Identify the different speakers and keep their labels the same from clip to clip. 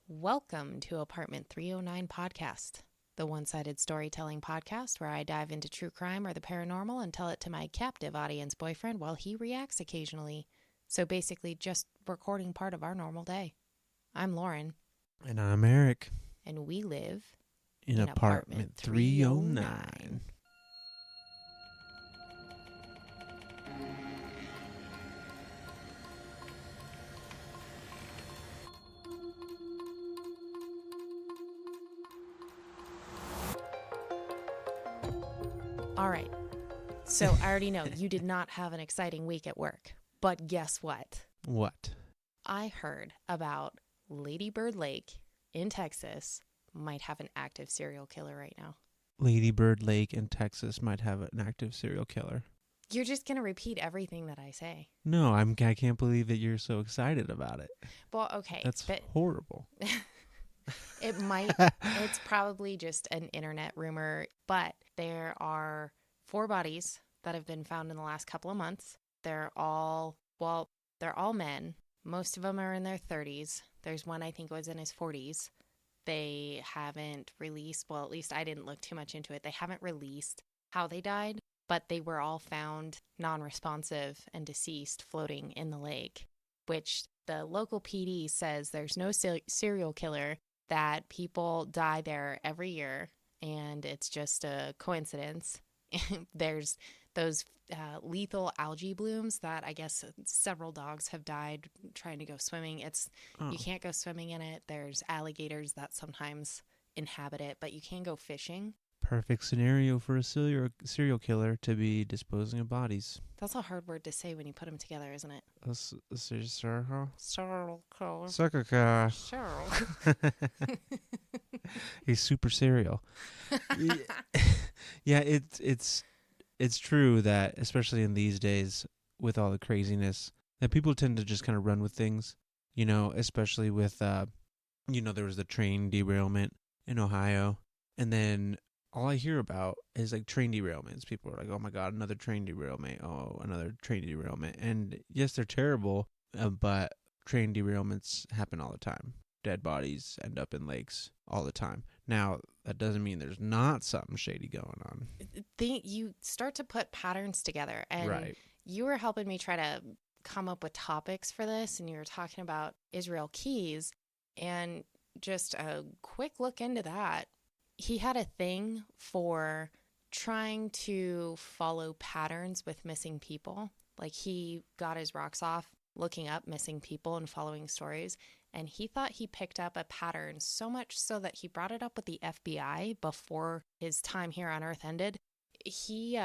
Speaker 1: Welcome to Apartment 309 Podcast, the one-sided storytelling podcast where I dive into true crime or the paranormal and tell it to my captive audience boyfriend while he reacts occasionally. So basically just recording part of our normal day. I'm Lauren.
Speaker 2: And I'm Eric.
Speaker 1: And we live
Speaker 2: in Apartment 309.
Speaker 1: All right. So I already know you did not have an exciting week at work. But guess what?
Speaker 2: What?
Speaker 1: I heard about Lady Bird Lake in Texas might have an active serial killer right now.
Speaker 2: Lady Bird Lake in Texas might have an active serial killer.
Speaker 1: You're just going to repeat everything that I say.
Speaker 2: No, I can't believe that you're so excited about it.
Speaker 1: Well, okay.
Speaker 2: That's horrible.
Speaker 1: It's probably just an internet rumor, but there are 4 bodies that have been found in the last couple of months. They're all men. Most of them are in their 30s. There's one I think was in his 40s. They haven't released, well, at least I didn't look too much into it. They haven't released how they died, but they were all found non-responsive and deceased floating in the lake, which the local PD says there's no serial killer, that people die there every year, and it's just a coincidence. There's those lethal algae blooms that I guess several dogs have died trying to go swimming. You can't go swimming in it. There's alligators that sometimes inhabit it, but you can go fishing.
Speaker 2: Perfect scenario for a serial killer to be disposing of bodies.
Speaker 1: That's a hard word to say when you put them together, isn't it?
Speaker 2: He's super serial. Yeah, it's true that, especially in these days with all the craziness, that people tend to just kind of run with things, especially with, there was the train derailment in Ohio, and then all I hear about is like train derailments. People are like, oh my God, another train derailment. Oh, another train derailment. And yes, they're terrible, but train derailments happen all the time. Dead bodies end up in lakes all the time. Now, that doesn't mean there's not something shady going on.
Speaker 1: You start to put patterns together, and
Speaker 2: right.
Speaker 1: You were helping me try to come up with topics for this, and you were talking about Israel Keys, and just a quick look into that. He had a thing for trying to follow patterns with missing people. Like, he got his rocks off looking up missing people and following stories, and he thought he picked up a pattern so much so that he brought it up with the FBI before his time here on Earth ended. He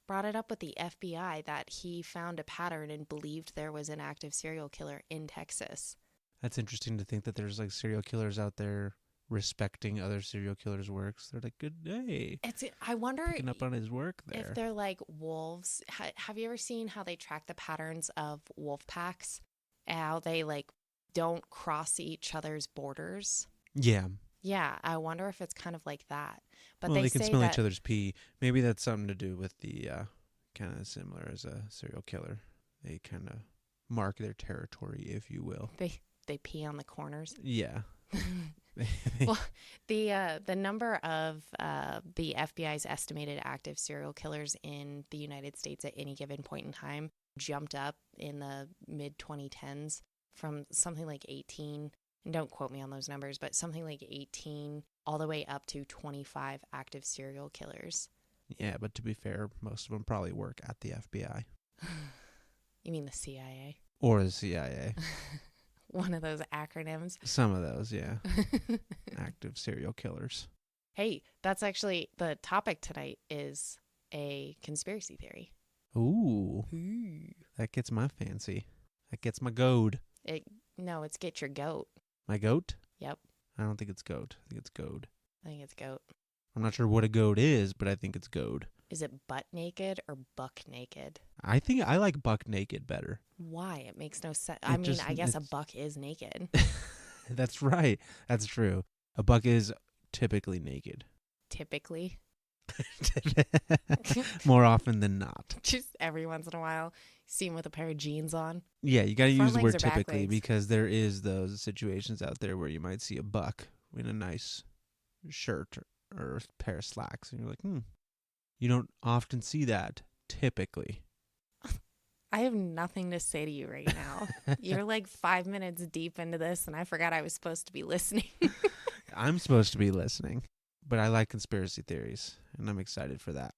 Speaker 1: brought it up with the FBI that he found a pattern and believed there was an active serial killer in Texas.
Speaker 2: That's interesting to think that there's like serial killers out there respecting other serial killers' works. They're like, good day.
Speaker 1: I wonder,
Speaker 2: picking up on his work there.
Speaker 1: If they're like wolves. Have you ever seen how they track the patterns of wolf packs? How they like don't cross each other's borders?
Speaker 2: Yeah.
Speaker 1: Yeah, I wonder if it's kind of like that. But
Speaker 2: well, they can smell
Speaker 1: each
Speaker 2: other's pee. Maybe that's something to do with the kind of similar as a serial killer. They kind of mark their territory, if you will.
Speaker 1: They pee on the corners.
Speaker 2: Yeah.
Speaker 1: Well, the number of the FBI's estimated active serial killers in the United States at any given point in time jumped up in the mid-2010s from something like 18, and don't quote me on those numbers, but something like 18 all the way up to 25 active serial killers.
Speaker 2: Yeah, but to be fair, most of them probably work at the FBI.
Speaker 1: You mean the CIA?
Speaker 2: Or the CIA.
Speaker 1: One of those acronyms.
Speaker 2: Some of those, yeah. Active serial killers.
Speaker 1: Hey, that's actually the topic tonight, is a conspiracy theory.
Speaker 2: Ooh. That gets my fancy. That gets my goad.
Speaker 1: It's get your goat.
Speaker 2: My goat?
Speaker 1: Yep.
Speaker 2: I don't think it's goat. I think it's goad.
Speaker 1: I think it's goat.
Speaker 2: I'm not sure what a goad is, but I think it's goad.
Speaker 1: Is it butt naked or buck naked?
Speaker 2: I think I like buck naked better.
Speaker 1: Why? It makes no sense. I guess a buck is naked.
Speaker 2: That's right. That's true. A buck is typically naked.
Speaker 1: Typically?
Speaker 2: More often than not.
Speaker 1: Just every once in a while, see him with a pair of jeans on.
Speaker 2: Yeah, you got to use
Speaker 1: Front
Speaker 2: the
Speaker 1: legs
Speaker 2: word
Speaker 1: or back
Speaker 2: typically
Speaker 1: legs?
Speaker 2: because there is those situations out there where you might see a buck in a nice shirt or a pair of slacks, and you're like, you don't often see that typically.
Speaker 1: I have nothing to say to you right now. You're like 5 minutes deep into this, and I forgot I was supposed to be listening.
Speaker 2: I'm supposed to be listening, but I like conspiracy theories, and I'm excited for that.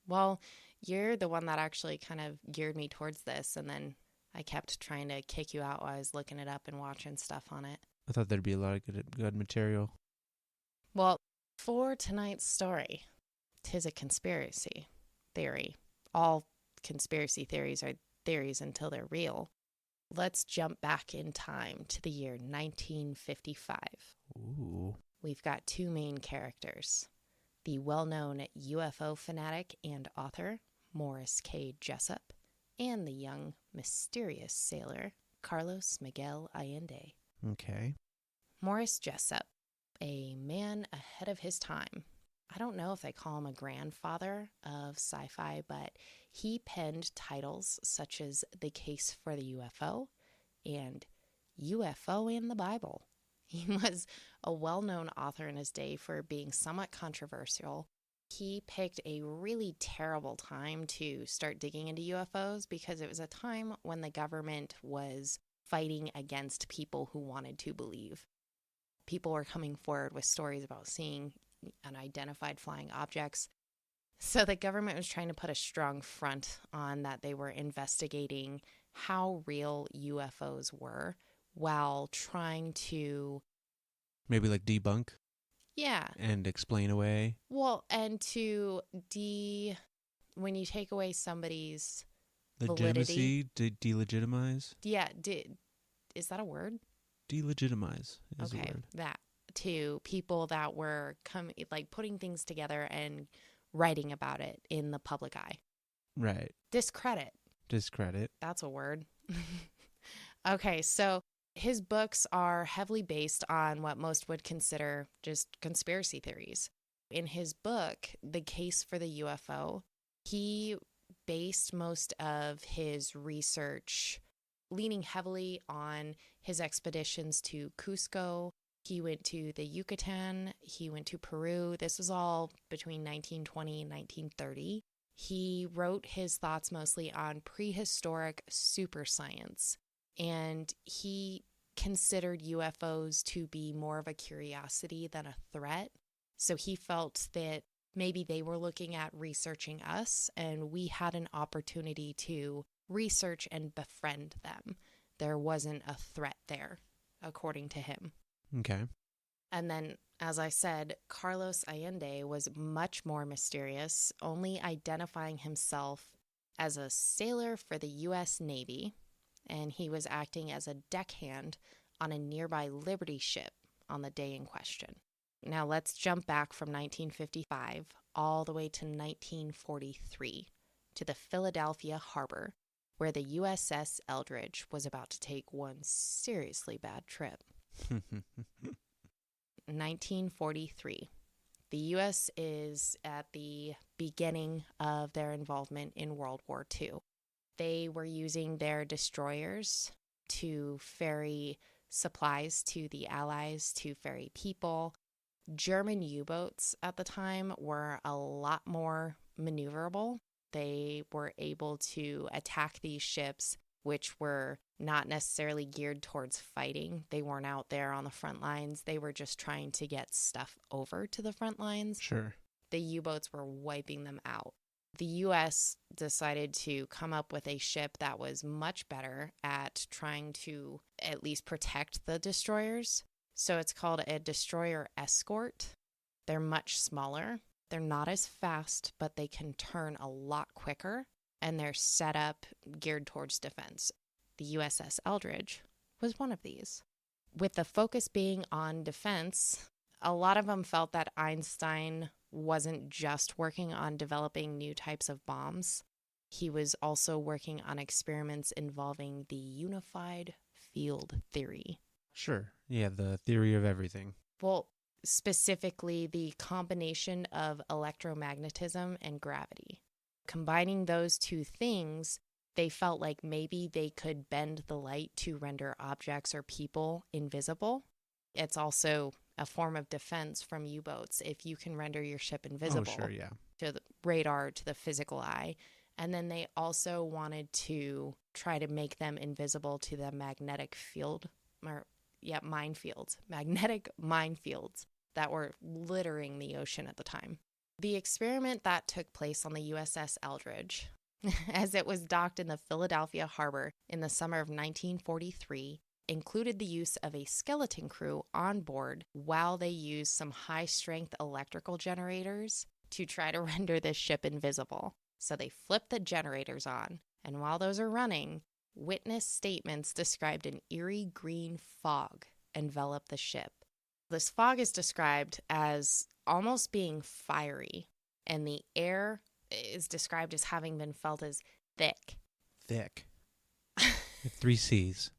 Speaker 1: Well, you're the one that actually kind of geared me towards this, and then I kept trying to kick you out while I was looking it up and watching stuff on it.
Speaker 2: I thought there'd be a lot of good material.
Speaker 1: Well, for tonight's story, 'tis a conspiracy theory. All conspiracy theories are theories until they're real. Let's jump back in time to the year 1955.
Speaker 2: Ooh.
Speaker 1: We've got two main characters. The well-known UFO fanatic and author, Morris K. Jessup, and the young, mysterious sailor, Carlos Miguel Allende.
Speaker 2: Okay.
Speaker 1: Morris Jessup, a man ahead of his time. I don't know if they call him a grandfather of sci-fi, but he penned titles such as The Case for the UFO and UFO in the Bible. He was a well-known author in his day for being somewhat controversial. He picked a really terrible time to start digging into UFOs because it was a time when the government was fighting against people who wanted to believe. People were coming forward with stories about seeing unidentified flying objects. So the government was trying to put a strong front on that they were investigating how real UFOs were while trying to...
Speaker 2: Maybe like debunk
Speaker 1: Yeah.
Speaker 2: and explain away.
Speaker 1: Well, and to when you take away somebody's
Speaker 2: Legitimacy, delegitimize.
Speaker 1: Yeah, is that a word?
Speaker 2: Delegitimize is the
Speaker 1: Okay,
Speaker 2: word.
Speaker 1: that to people that were putting things together and writing about it in the public eye.
Speaker 2: Right.
Speaker 1: Discredit.
Speaker 2: That's
Speaker 1: a word. Okay, so his books are heavily based on what most would consider just conspiracy theories. In his book, The Case for the UFO, he based most of his research leaning heavily on his expeditions to Cusco. He went to the Yucatan. He went to Peru. This was all between 1920 and 1930. He wrote his thoughts mostly on prehistoric super science, and he considered UFOs to be more of a curiosity than a threat. So he felt that maybe they were looking at researching us, and we had an opportunity to research and befriend them. There wasn't a threat there, according to him.
Speaker 2: Okay.
Speaker 1: And then, as I said, Carlos Allende was much more mysterious, only identifying himself as a sailor for the U.S. Navy, and he was acting as a deckhand on a nearby Liberty ship on the day in question. Now let's jump back from 1955 all the way to 1943 to the Philadelphia harbor, where the USS Eldridge was about to take one seriously bad trip. 1943. The U.S. is at the beginning of their involvement in World War II. They were using their destroyers to ferry supplies to the Allies, to ferry people. German U-boats at the time were a lot more maneuverable. They were able to attack these ships, which were not necessarily geared towards fighting. They weren't out there on the front lines. They were just trying to get stuff over to the front lines.
Speaker 2: Sure.
Speaker 1: The U-boats were wiping them out. The U.S. decided to come up with a ship that was much better at trying to at least protect the destroyers. So it's called a destroyer escort. They're much smaller. They're not as fast, but they can turn a lot quicker, and they're set up geared towards defense. The USS Eldridge was one of these. With the focus being on defense, a lot of them felt that Einstein wasn't just working on developing new types of bombs. He was also working on experiments involving the unified field theory.
Speaker 2: Sure. Yeah, the theory of everything.
Speaker 1: Well, specifically the combination of electromagnetism and gravity. Combining those two things, they felt like maybe they could bend the light to render objects or people invisible. It's also a form of defense from U-boats if you can render your ship invisible to the radar, to the physical eye. And then they also wanted to try to make them invisible to the magnetic minefields that were littering the ocean at the time. The experiment that took place on the USS Eldridge, as it was docked in the Philadelphia harbor in the summer of 1943, included the use of a skeleton crew on board while they used some high-strength electrical generators to try to render this ship invisible. So they flipped the generators on, and while those are running, witness statements described an eerie green fog envelop the ship. This fog is described as almost being fiery, and the air is described as having been felt as thick.
Speaker 2: Thick. 3 C's.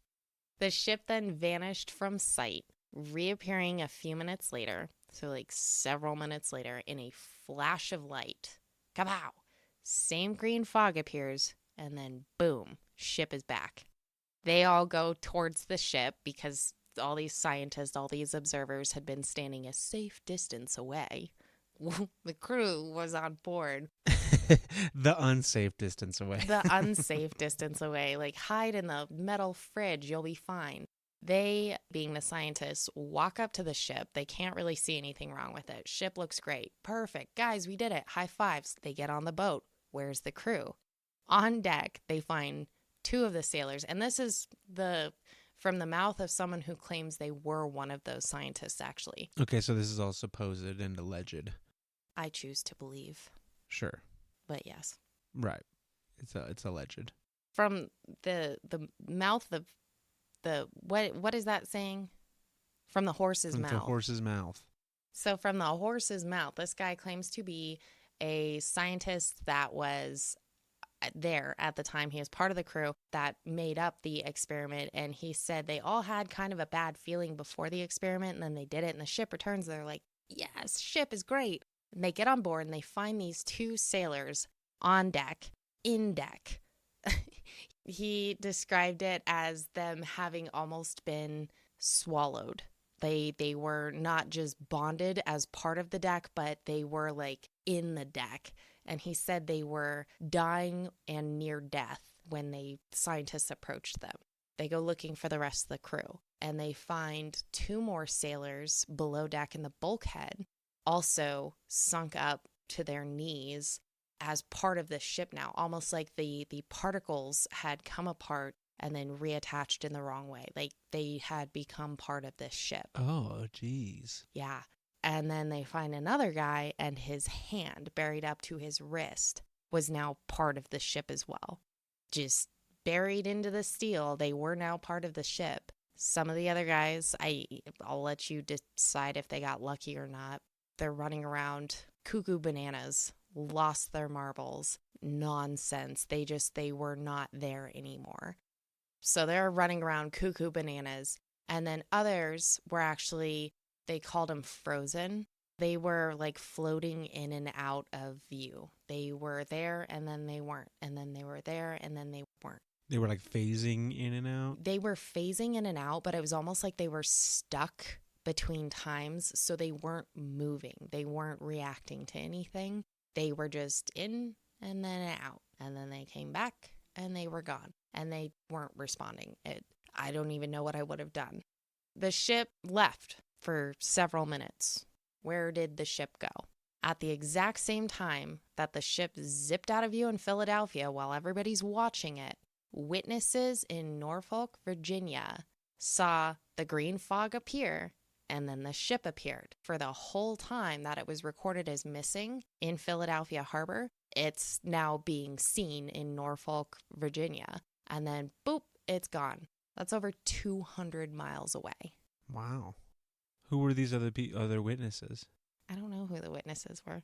Speaker 1: The ship then vanished from sight, reappearing a few minutes later, so like several minutes later, in a flash of light. Kapow! Same green fog appears, and then boom, ship is back. They all go towards the ship because all these scientists, all these observers had been standing a safe distance away. The crew was on board.
Speaker 2: The unsafe distance away.
Speaker 1: The unsafe distance away. Like, hide in the metal fridge, you'll be fine. They, being the scientists, walk up to the ship. They can't really see anything wrong with it. Ship looks great. Perfect. Guys, we did it. High fives. They get on the boat. Where's the crew? On deck, they find 2 of the sailors. And this is from the mouth of someone who claims they were one of those scientists, actually.
Speaker 2: Okay, so this is all supposed and alleged.
Speaker 1: I choose to believe.
Speaker 2: Sure.
Speaker 1: But yes.
Speaker 2: Right. It's alleged.
Speaker 1: From the mouth of what is that saying? From the horse's mouth.
Speaker 2: From the horse's mouth.
Speaker 1: So from the horse's mouth, this guy claims to be a scientist that was there at the time. He was part of the crew that made up the experiment, and he said they all had kind of a bad feeling before the experiment, and then they did it, and the ship returns. They're like, yes, ship is great. And they get on board, and they find these 2 sailors on deck, in deck. He described it as them having almost been swallowed. They were not just bonded as part of the deck, but they were like in the deck. And he said they were dying and near death when scientists approached them. They go looking for the rest of the crew, and they find 2 more sailors below deck in the bulkhead, also sunk up to their knees as part of the ship now, almost like the particles had come apart and then reattached in the wrong way. Like they had become part of this ship.
Speaker 2: Oh, geez.
Speaker 1: Yeah. And then they find another guy, and his hand buried up to his wrist was now part of the ship as well. Just buried into the steel, they were now part of the ship. Some of the other guys, I'll let you decide if they got lucky or not. They're running around cuckoo bananas, lost their marbles, nonsense. They were not there anymore. So they're running around cuckoo bananas. And then others were actually, they called them frozen. They were like floating in and out of view. They were there and then they weren't. And then they were there and then they weren't.
Speaker 2: They were like phasing in and out?
Speaker 1: They were phasing in and out, but it was almost like they were stuck between times. So they weren't moving. They weren't reacting to anything. They were just in and then out. And then they came back and they were gone. And they weren't responding. I don't even know what I would have done. The ship left for several minutes. Where did the ship go? At the exact same time that the ship zipped out of view in Philadelphia while everybody's watching it, witnesses in Norfolk, Virginia saw the green fog appear and then the ship appeared. For the whole time that it was recorded as missing in Philadelphia Harbor, it's now being seen in Norfolk, Virginia. And then, boop, it's gone. That's over 200 miles away.
Speaker 2: Wow. Who were these other witnesses?
Speaker 1: I don't know who the witnesses were.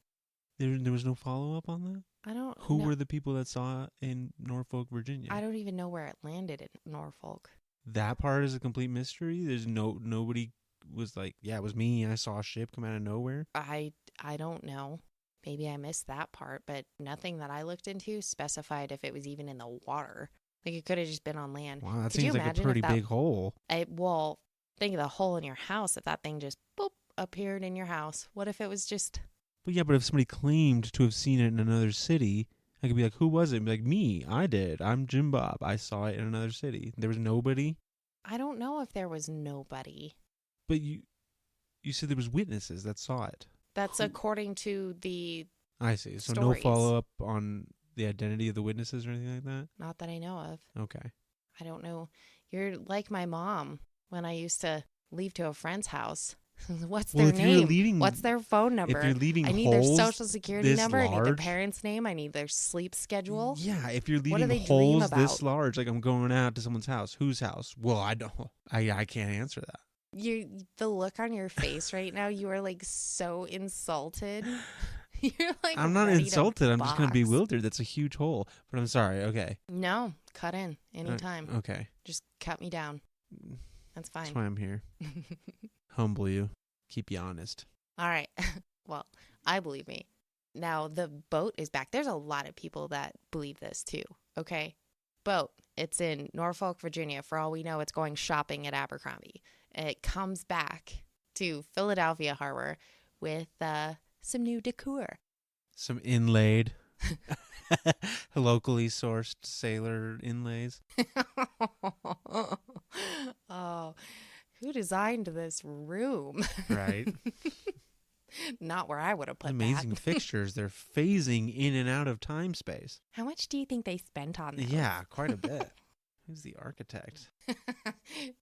Speaker 2: There was no follow-up on that?
Speaker 1: I don't
Speaker 2: Who
Speaker 1: know.
Speaker 2: were the people that saw it in Norfolk, Virginia?
Speaker 1: I don't even know where it landed in Norfolk.
Speaker 2: That part is a complete mystery? There's nobody was like, yeah, it was me. I saw a ship come out of nowhere.
Speaker 1: I don't know. Maybe I missed that part, but nothing that I looked into specified if it was even in the water. Like, it could have just been on land.
Speaker 2: Wow, that
Speaker 1: Could you
Speaker 2: seems like a
Speaker 1: imagine
Speaker 2: pretty
Speaker 1: if that,
Speaker 2: big hole.
Speaker 1: well, think of the hole in your house. If that thing just boop appeared in your house, what if it was just?
Speaker 2: But yeah, but if somebody claimed to have seen it in another city, I could be like, who was it? And be like, me. I did. I'm Jim Bob. I saw it in another city. There was nobody.
Speaker 1: I don't know if there was nobody.
Speaker 2: But you said there was witnesses that saw it.
Speaker 1: That's according to the
Speaker 2: I see. So
Speaker 1: stories.
Speaker 2: no follow up on the identity of the witnesses or anything like that?
Speaker 1: Not that I know of.
Speaker 2: Okay.
Speaker 1: I don't know. You're like my mom when I used to leave to a friend's house. What's their name? What's their phone number?
Speaker 2: If you're leaving
Speaker 1: I need their
Speaker 2: holes
Speaker 1: social security
Speaker 2: this
Speaker 1: number. I need their
Speaker 2: large?
Speaker 1: parents' name. I need their sleep schedule.
Speaker 2: Yeah, if you're
Speaker 1: What do
Speaker 2: leaving
Speaker 1: they dream
Speaker 2: holes this
Speaker 1: about?
Speaker 2: large, like I'm going out to someone's house. Whose house? Well, I don't. I can't answer that.
Speaker 1: The look on your face right now, you are like so insulted. You're like,
Speaker 2: I'm not
Speaker 1: ready to
Speaker 2: insulted. I'm just kind of
Speaker 1: box.
Speaker 2: bewildered. That's a huge hole. But I'm sorry. Okay.
Speaker 1: No, cut in anytime.
Speaker 2: Okay.
Speaker 1: Just cut me down. That's fine.
Speaker 2: That's why I'm here. Humble you. Keep you honest.
Speaker 1: All right. Well, I believe me. Now the boat is back. There's a lot of people that believe this too. Okay. Boat. It's in Norfolk, Virginia. For all we know, it's going shopping at Abercrombie. It comes back to Philadelphia Harbor with some new decor.
Speaker 2: Some inlaid, locally sourced sailor inlays.
Speaker 1: Oh, who designed this room?
Speaker 2: Right.
Speaker 1: Not where I would have put
Speaker 2: Amazing
Speaker 1: that.
Speaker 2: fixtures. They're phasing in and out of time space.
Speaker 1: How much do you think they spent on this?
Speaker 2: Yeah, quite a bit. Who's the architect?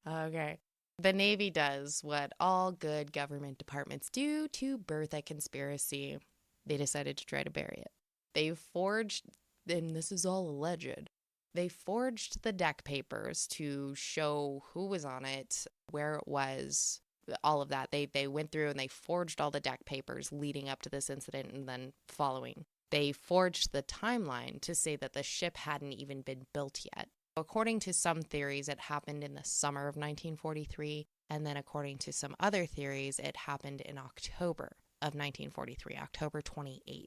Speaker 1: Okay. The Navy does what all good government departments do to birth a conspiracy. They decided to try to bury it. They forged, and this is all alleged, they forged the deck papers to show who was on it, where it was, all of that. They went through and they forged all the deck papers leading up to this incident and then following. They forged the timeline to say that the ship hadn't even been built yet. According to some theories, it happened in the summer of 1943, and then according to some other theories, it happened in October of 1943, October 28th.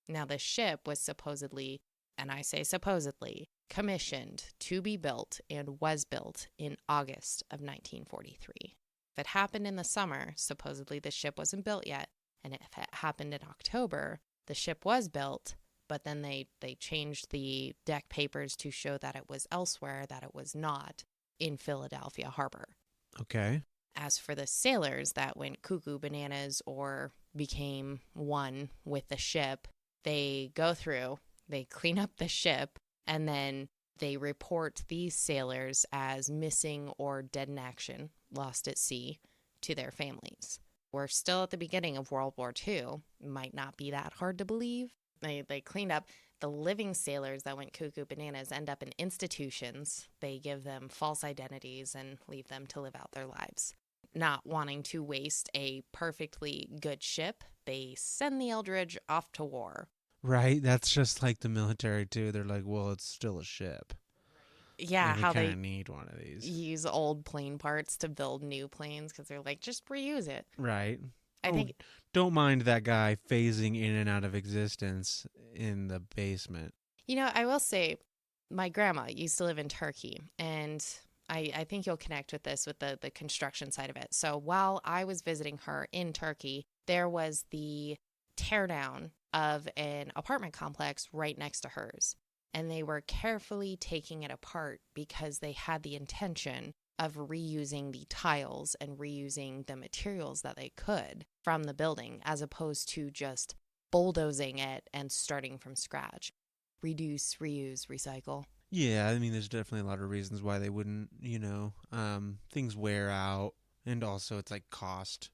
Speaker 1: Now, the ship was supposedly, and I say supposedly, commissioned to be built and was built in August of 1943. If it happened in the summer, supposedly the ship wasn't built yet, and if it happened in October, the ship was built, but then they changed the deck papers to show that it was elsewhere, that it was not in Philadelphia Harbor.
Speaker 2: Okay.
Speaker 1: As for the sailors that went cuckoo bananas or became one with the ship, they go through, they clean up the ship, and then they report these sailors as missing or dead in action, lost at sea, to their families. We're still at the beginning of World War II. Might not be that hard to believe. They cleaned up. The living sailors that went cuckoo bananas end up in institutions. They give them false identities and leave them to live out their lives. Not wanting to waste a perfectly good ship, they send the Eldridge off to war.
Speaker 2: Right. That's just like the military, too. They're like, well, it's still a ship.
Speaker 1: Yeah,
Speaker 2: and
Speaker 1: how
Speaker 2: we kind
Speaker 1: they
Speaker 2: of need one of these.
Speaker 1: use old plane parts to build new planes because they're like, just reuse it.
Speaker 2: Right.
Speaker 1: I think
Speaker 2: Don't mind that guy phasing in and out of existence in the basement.
Speaker 1: I will say my grandma used to live in Turkey, and I think you'll connect with this with the construction side of it. So while I was visiting her in Turkey, there was the teardown of an apartment complex right next to hers. And they were carefully taking it apart because they had the intention of reusing the tiles and reusing the materials that they could from the building, as opposed to just bulldozing it and starting from scratch. Reduce, reuse, recycle.
Speaker 2: Yeah, I mean, there's definitely a lot of reasons why they wouldn't, things wear out, and also it's like cost,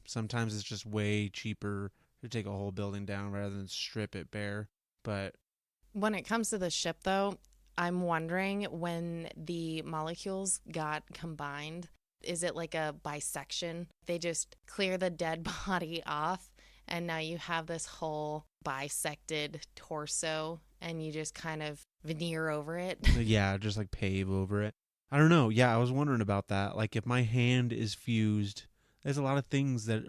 Speaker 2: sometimes it's just way cheaper to take a whole building down rather than strip it bare. But
Speaker 1: when it comes to the ship, though, I'm wondering when the molecules got combined, is it like a bisection? They just clear the dead body off, and now you have this whole bisected torso, and you just kind of veneer over it.
Speaker 2: yeah, just like pave over it. I don't know. Yeah, I was wondering about that. Like, if my hand is fused, there's a lot of things that,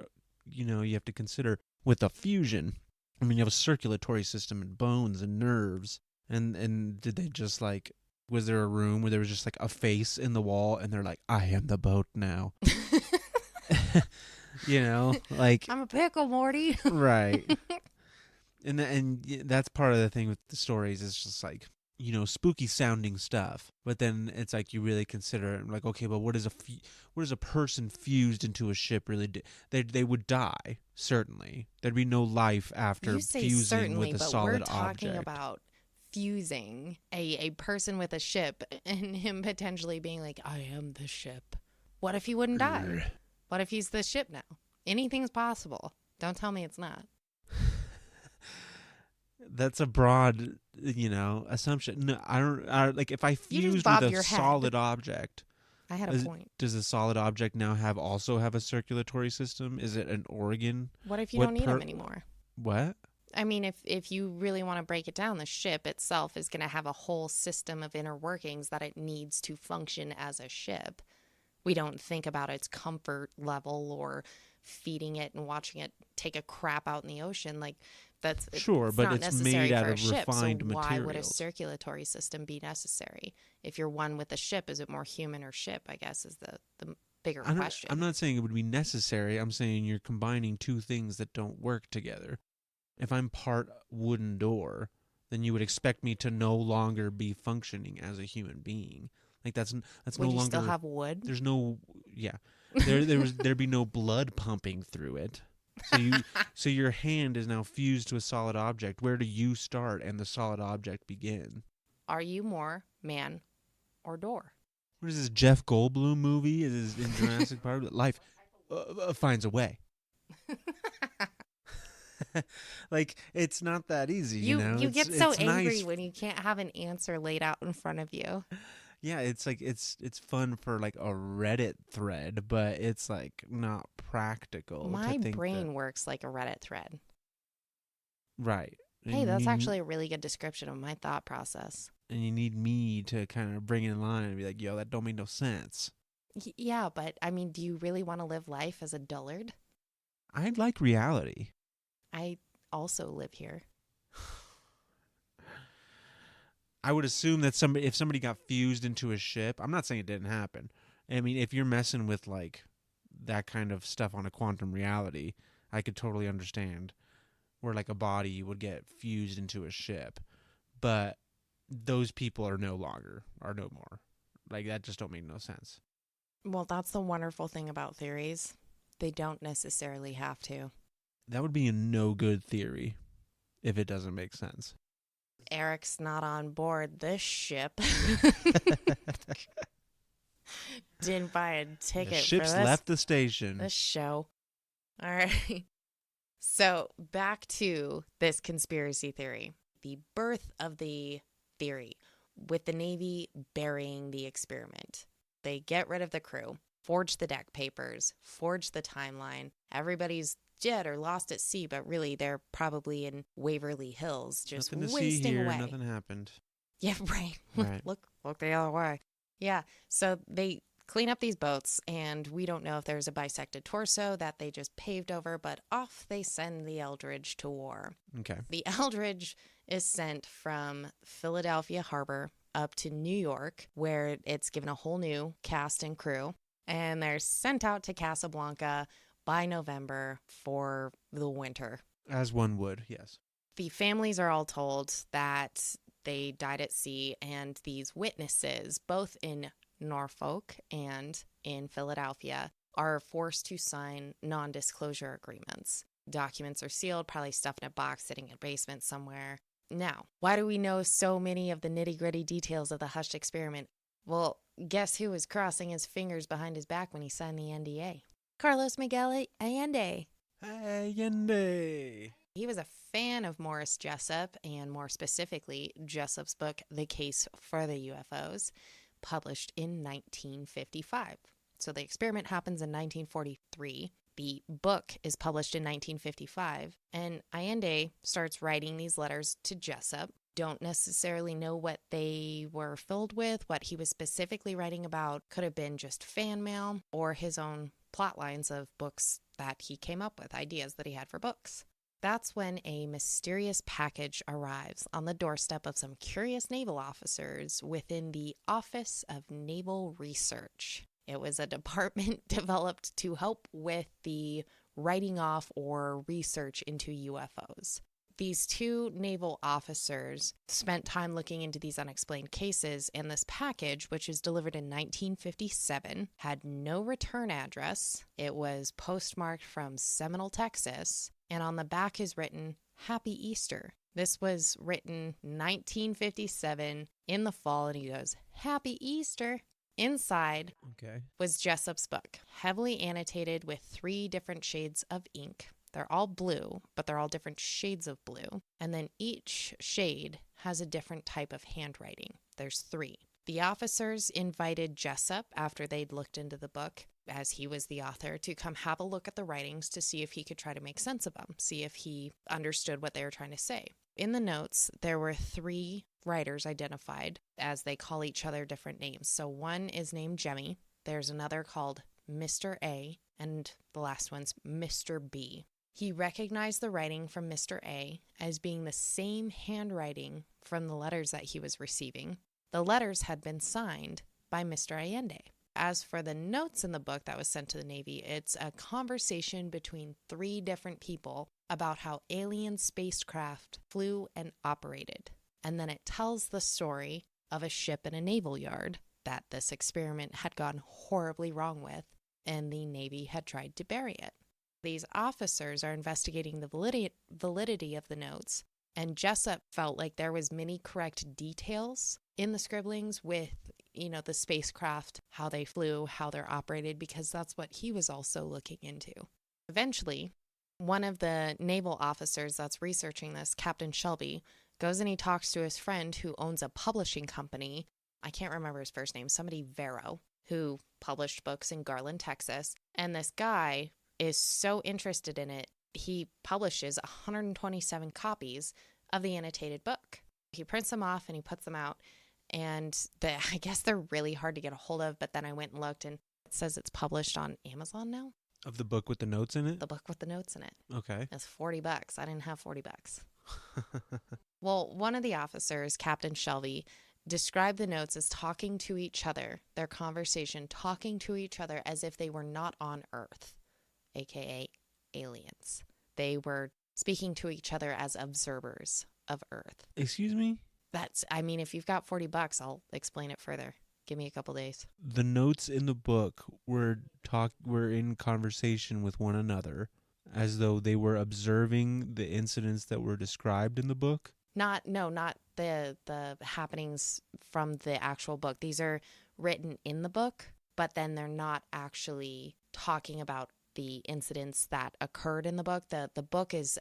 Speaker 2: you have to consider with a fusion. I mean, you have a circulatory system and bones and nerves. And did they just, like, was there a room where there was just, like, a face in the wall and they're like, I am the boat now? Like.
Speaker 1: I'm a pickle, Morty.
Speaker 2: Right. And that's part of the thing with the stories is just like, spooky sounding stuff. But then it's like you really consider it like, okay, but what is a person fused into a ship really do? They would die, certainly. There'd be no life after
Speaker 1: You say
Speaker 2: fusing
Speaker 1: certainly,
Speaker 2: with a
Speaker 1: but
Speaker 2: solid
Speaker 1: we're talking
Speaker 2: object.
Speaker 1: about fusing a person with a ship and him potentially being like, I am the ship. What if he wouldn't die? What if he's the ship now? Anything's possible. Don't tell me it's not.
Speaker 2: That's a broad, assumption. No, like if I fused with a solid object.
Speaker 1: I had a point.
Speaker 2: Does a solid object now also have a circulatory system? Is it an organ?
Speaker 1: What if you don't need them anymore?
Speaker 2: What?
Speaker 1: I mean, if you really want to break it down, the ship itself is going to have a whole system of inner workings that it needs to function as a ship. We don't think about its comfort level or feeding it and watching it take a crap out in the ocean. Like, that's
Speaker 2: sure, but it's made out of refined
Speaker 1: materials. Why would a
Speaker 2: circulatory
Speaker 1: system be necessary? If you're one with a ship, is it more human or ship, I guess, is the bigger question.
Speaker 2: I'm not saying it would be necessary. I'm saying you're combining two things that don't work together. If I'm part wooden door, then you would expect me to no longer be functioning as a human being. Like that's no longer.
Speaker 1: Would you still have wood?
Speaker 2: There's no, yeah. There'd be no blood pumping through it. So your hand is now fused to a solid object. Where do you start and the solid object begin?
Speaker 1: Are you more man or door?
Speaker 2: What is this Jeff Goldblum movie? Is in Jurassic Park? Life finds a way. Like, it's not that easy, you know?
Speaker 1: You get so angry when you can't have an answer laid out in front of you.
Speaker 2: Yeah, it's like it's fun for like a Reddit thread, but it's like not practical.
Speaker 1: My brain works like a Reddit thread.
Speaker 2: Right.
Speaker 1: Hey, that's actually a really good description of my thought process.
Speaker 2: And you need me to kind of bring it in line and be like, yo, that don't make no sense.
Speaker 1: Yeah, but I mean, do you really want to live life as a dullard?
Speaker 2: I'd like reality.
Speaker 1: I also live here.
Speaker 2: I would assume that if somebody got fused into a ship, I'm not saying it didn't happen. I mean, if you're messing with like that kind of stuff on a quantum reality, I could totally understand where like a body would get fused into a ship. But those people are no more. Like, that just don't make no sense.
Speaker 1: Well, that's the wonderful thing about theories. They don't necessarily have to.
Speaker 2: That would be a no good theory if it doesn't make sense.
Speaker 1: Eric's not on board this ship. Didn't buy a ticket
Speaker 2: the ship's
Speaker 1: for this.
Speaker 2: Left the station.
Speaker 1: This show. All right. So back to this conspiracy theory. The birth of the theory with the Navy burying the experiment. They get rid of the crew, forge the deck papers, forge the timeline. Everybody's dead or lost at sea, but really they're probably in Waverly Hills, just
Speaker 2: nothing to
Speaker 1: wasting
Speaker 2: see here,
Speaker 1: away.
Speaker 2: Nothing happened.
Speaker 1: Yeah, right.
Speaker 2: Right.
Speaker 1: Look the other way. Yeah, so they clean up these boats, and we don't know if there's a bisected torso that they just paved over, but off they send the Eldridge to war.
Speaker 2: Okay.
Speaker 1: The Eldridge is sent from Philadelphia Harbor up to New York, where it's given a whole new cast and crew, and they're sent out to Casablanca by November for the winter.
Speaker 2: As one would, yes.
Speaker 1: The families are all told that they died at sea, and these witnesses, both in Norfolk and in Philadelphia, are forced to sign non-disclosure agreements. Documents are sealed, probably stuffed in a box sitting in a basement somewhere. Now, why do we know so many of the nitty-gritty details of the hushed experiment? Well, guess who was crossing his fingers behind his back when he signed the NDA? Carlos Miguel Allende.
Speaker 2: Allende.
Speaker 1: He was a fan of Morris Jessup, and more specifically, Jessup's book, The Case for the UFOs, published in 1955. So the experiment happens in 1943. The book is published in 1955, and Allende starts writing these letters to Jessup, Don't necessarily know what they were filled with, what he was specifically writing about. Could have been just fan mail or his own plot lines of books that he came up with, ideas that he had for books. That's when a mysterious package arrives on the doorstep of some curious naval officers within the Office of Naval Research. It was a department developed to help with the writing off or research into UFOs. These two naval officers spent time looking into these unexplained cases, and this package, which was delivered in 1957, had no return address. It was postmarked from Seminole, Texas, and on the back is written, "Happy Easter." This was written 1957 in the fall, and he goes, "Happy Easter." Inside was Jessup's book, heavily annotated with 3 different shades of ink. They're all blue, but they're all different shades of blue. And then each shade has a different type of handwriting. There's 3. The officers invited Jessup, after they'd looked into the book, as he was the author, to come have a look at the writings to see if he could try to make sense of them, see if he understood what they were trying to say. In the notes, there were 3 writers identified, as they call each other different names. So one is named Jemmy, there's another called Mr. A, and the last one's Mr. B. He recognized the writing from Mr. A as being the same handwriting from the letters that he was receiving. The letters had been signed by Mr. Allende. As for the notes in the book that was sent to the Navy, it's a conversation between 3 different people about how alien spacecraft flew and operated. And then it tells the story of a ship in a naval yard that this experiment had gone horribly wrong with, and the Navy had tried to bury it. These officers are investigating the validity of the notes, and Jessup felt like there was many correct details in the scribblings with, the spacecraft, how they flew, how they're operated, because that's what he was also looking into. Eventually, one of the naval officers that's researching this, Captain Shelby, goes and he talks to his friend who owns a publishing company. I can't remember his first name, somebody Vero, who published books in Garland, Texas. And this guy is so interested in it, he publishes 127 copies of the annotated book. He prints them off and he puts them out. And I guess they're really hard to get a hold of, but then I went and looked and it says it's published on Amazon now.
Speaker 2: Of the book with the notes in it?
Speaker 1: The book with the notes in it.
Speaker 2: Okay.
Speaker 1: It's $40. I didn't have $40. Well, one of the officers, Captain Shelby, described the notes as talking to each other, their conversation, talking to each other as if they were not on Earth, aka aliens. They were speaking to each other as observers of Earth.
Speaker 2: Excuse me?
Speaker 1: If you've got $40, I'll explain it further. Give me a couple days.
Speaker 2: The notes in the book were in conversation with one another as though they were observing the incidents that were described in the book?
Speaker 1: Not the happenings from the actual book. These are written in the book, but then they're not actually talking about the incidents that occurred in the book. The book is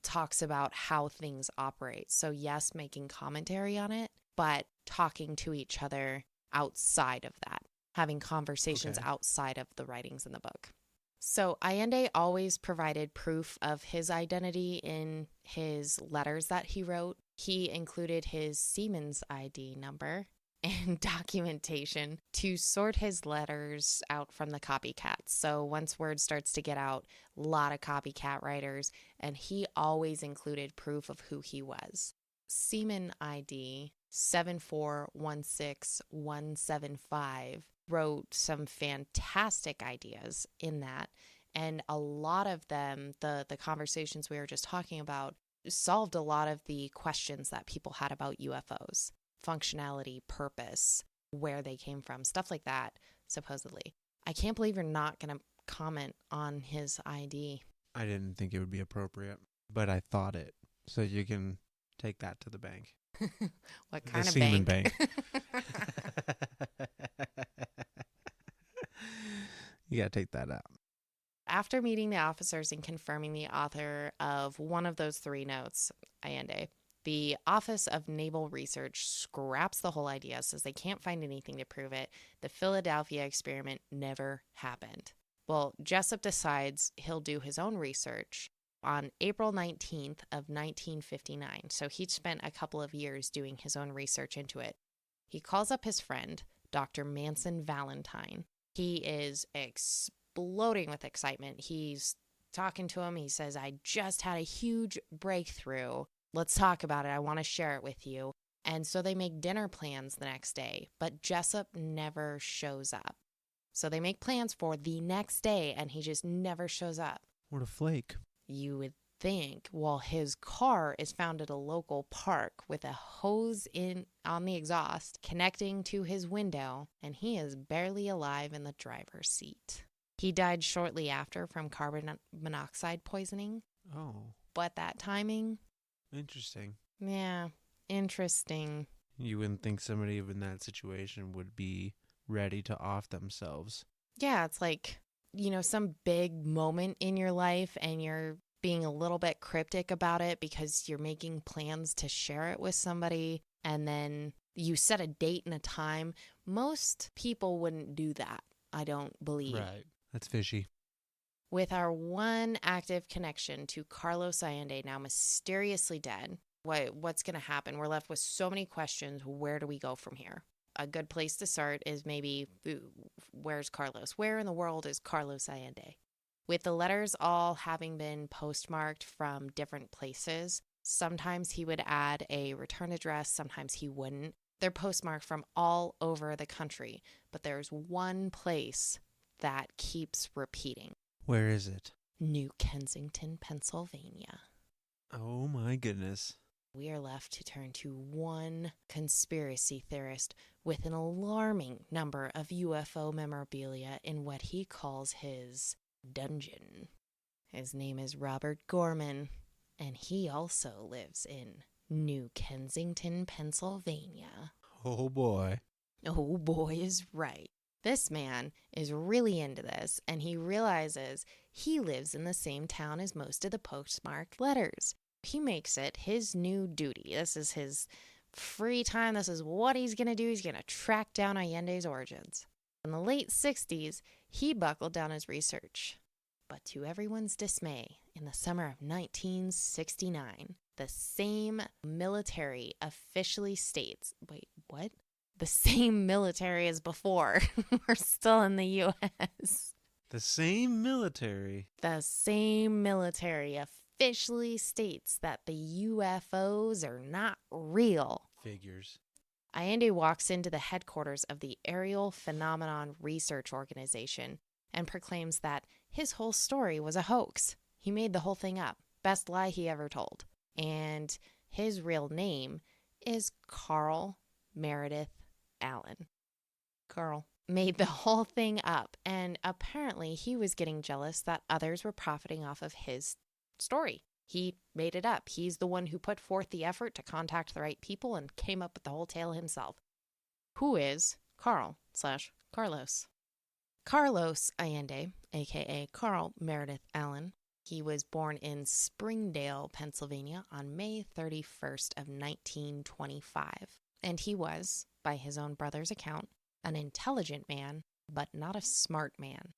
Speaker 1: talks about how things operate. So yes, making commentary on it, but talking to each other outside of that, having conversations outside of the writings in the book. So Allende always provided proof of his identity in his letters that he wrote. He included his Seaman's ID number and documentation to sort his letters out from the copycats. So once word starts to get out, a lot of copycat writers, and he always included proof of who he was. Seaman ID 7416175 wrote some fantastic ideas in that, and a lot of them, the conversations we were just talking about, solved a lot of the questions that people had about UFOs. Functionality, purpose, where they came from, stuff like that, supposedly. I can't believe you're not going to comment on his ID.
Speaker 2: I didn't think it would be appropriate, but I thought it. So you can take that to the bank.
Speaker 1: What kind
Speaker 2: the
Speaker 1: of
Speaker 2: Seaman
Speaker 1: bank?
Speaker 2: You got to take that out.
Speaker 1: After meeting the officers and confirming the author of one of those 3 notes, Allende, the Office of Naval Research scraps the whole idea, says they can't find anything to prove it. The Philadelphia experiment never happened. Well, Jessup decides he'll do his own research on April 19th of 1959. So he'd spent a couple of years doing his own research into it. He calls up his friend, Dr. Manson Valentine. He is exploding with excitement. He's talking to him. He says, I just had a huge breakthrough. Let's talk about it. I want to share it with you. And so they make dinner plans the next day, but Jessup never shows up. So they make plans for the next day, and he just never shows up.
Speaker 2: What a flake.
Speaker 1: You would think, well, his car is found at a local park with a hose on the exhaust connecting to his window, and he is barely alive in the driver's seat. He died shortly after from carbon monoxide poisoning.
Speaker 2: Oh.
Speaker 1: But that timing?
Speaker 2: Interesting.
Speaker 1: Yeah, interesting.
Speaker 2: You wouldn't think somebody in that situation would be ready to off themselves.
Speaker 1: Yeah, it's like, some big moment in your life and you're being a little bit cryptic about it because you're making plans to share it with somebody, and then you set a date and a time. Most people wouldn't do that, I don't believe.
Speaker 2: Right. That's fishy.
Speaker 1: With our one active connection to Carlos Allende now mysteriously dead, what's going to happen? We're left with so many questions. Where do we go from here? A good place to start is maybe, where's Carlos? Where in the world is Carlos Allende? With the letters all having been postmarked from different places, sometimes he would add a return address, sometimes he wouldn't. They're postmarked from all over the country, but there's one place that keeps repeating.
Speaker 2: Where is it?
Speaker 1: New Kensington, Pennsylvania.
Speaker 2: Oh my goodness.
Speaker 1: We are left to turn to one conspiracy theorist with an alarming number of UFO memorabilia in what he calls his dungeon. His name is Robert Gorman, and he also lives in New Kensington, Pennsylvania.
Speaker 2: Oh boy.
Speaker 1: Oh boy is right. This man is really into this, and he realizes he lives in the same town as most of the postmarked letters. He makes it his new duty. This is his free time. This is what he's going to do. He's going to track down Allende's origins. In the late 60s, he buckled down his research. But to everyone's dismay, in the summer of 1969, the same military officially states, wait, what? The same military as before. We're still in the U.S.
Speaker 2: The same military.
Speaker 1: The same military officially states that the UFOs are not real.
Speaker 2: Figures.
Speaker 1: Allende walks into the headquarters of the Aerial Phenomenon Research Organization and proclaims that his whole story was a hoax. He made the whole thing up. Best lie he ever told. And his real name is Carl Meredith Allen. Carl made the whole thing up, and apparently he was getting jealous that others were profiting off of his story. He made it up. He's the one who put forth the effort to contact the right people and came up with the whole tale himself. Who is Carl/Carlos? Carlos Allende, a.k.a. Carl Meredith Allen. He was born in Springdale, Pennsylvania on May 31st of 1925. And he was, by his own brother's account, an intelligent man, but not a smart man.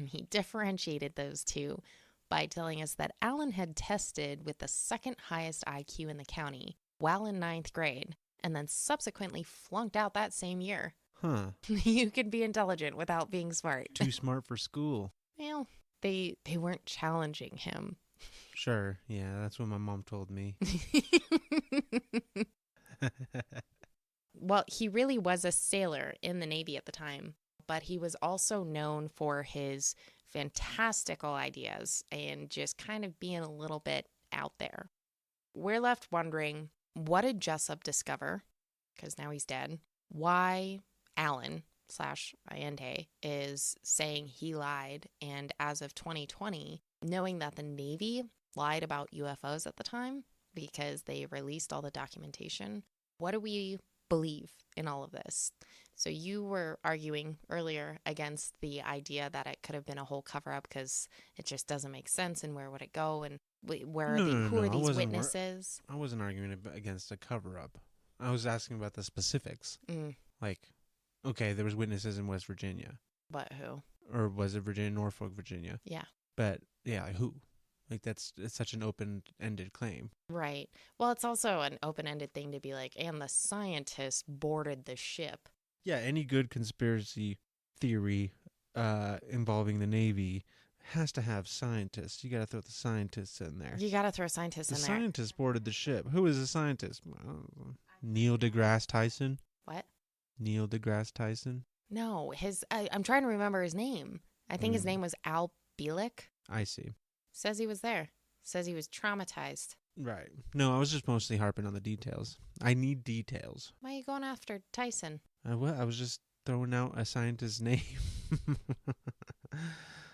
Speaker 1: He differentiated those two by telling us that Allen had tested with the second highest IQ in the county while in 9th grade, and then subsequently flunked out that same year.
Speaker 2: Huh.
Speaker 1: You could be intelligent without being smart.
Speaker 2: Too smart for school.
Speaker 1: Well, they weren't challenging him.
Speaker 2: Sure. Yeah, that's what my mom told me.
Speaker 1: Well, he really was a sailor in the Navy at the time, but he was also known for his fantastical ideas and just kind of being a little bit out there. We're left wondering, what did Jessup discover? Because now he's dead. Why Allen/Allende is saying he lied, and as of 2020, knowing that the Navy lied about UFOs at the time because they released all the documentation, what do we believe in all of this? So you were arguing earlier against the idea that it could have been a whole cover-up because it just doesn't make sense, and where would it go, and who are these witnesses?
Speaker 2: I wasn't arguing against a cover-up. I was asking about the specifics. Like, okay, there was witnesses in West Virginia.
Speaker 1: But who?
Speaker 2: Or was it Virginia, Norfolk, Virginia?
Speaker 1: Yeah.
Speaker 2: But, yeah, like who? Like it's such an open-ended claim.
Speaker 1: Right. Well, it's also an open-ended thing to be like, and the scientists boarded the ship.
Speaker 2: Yeah, any good conspiracy theory involving the Navy has to have scientists. You got to throw the scientists in there.
Speaker 1: You got to throw scientists
Speaker 2: The
Speaker 1: in there.
Speaker 2: scientists boarded the ship. Who is the scientist? Neil deGrasse Tyson?
Speaker 1: What?
Speaker 2: Neil deGrasse Tyson?
Speaker 1: No, I'm trying to remember his name. I think his name was Al Bielek.
Speaker 2: I see.
Speaker 1: Says he was there. Says he was traumatized.
Speaker 2: Right. No, I was just mostly harping on the details. I need details.
Speaker 1: Why are you going after Tyson?
Speaker 2: I was just throwing out a scientist's name.